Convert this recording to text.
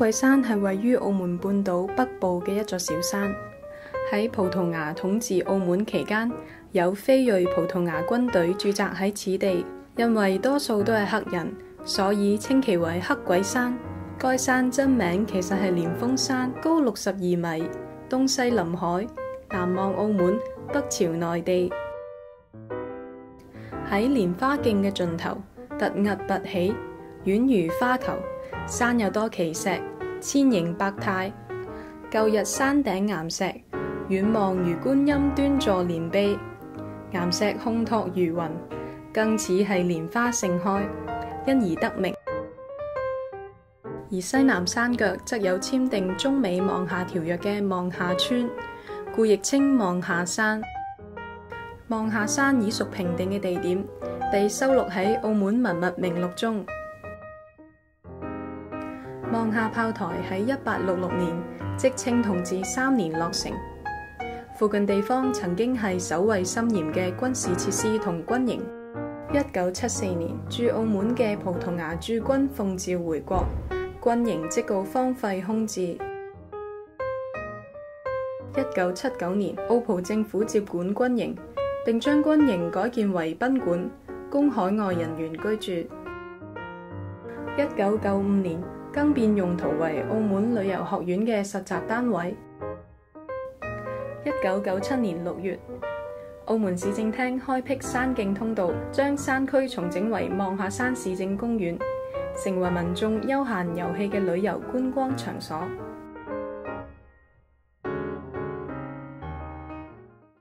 桂山係位於澳門半島北部嘅一座小山。喺葡萄牙統治澳門期間，有非裔葡萄牙軍隊駐紮喺此地，因為多數都係黑人，所以稱其為黑鬼山。該山真名其實係蓮峰山，高62米，東西臨海，南望澳門，北朝內地。喺蓮花徑嘅盡頭，突兀拔起，宛如花球。山有多奇石，千形百態。舊日山頂岩石，遠望如觀音端坐蓮臂，岩石烘托如雲，更似係蓮花盛開，因而得名。而西南山腳則有簽訂中美望廈條約嘅望廈村，故亦稱望廈山。望廈山已屬評定嘅地點，被收錄喺澳門文物名錄中。望廈炮台喺1866年，即清同治3年落成。附近地方曾經係守衛森嚴嘅軍事設施同軍營。1974年，駐澳門嘅葡萄牙駐軍奉召回國，軍營即告荒廢空置。1979年，澳葡政府接管軍營，並將軍營改建為賓館，供海外人員居住。1995年，更變用途為澳門旅遊學院嘅實習單位。1997年6月，澳門市政廳開闢山徑通道，將山區重整為望廈山市政公園，成為民眾休閒遊憩嘅旅遊觀光場所。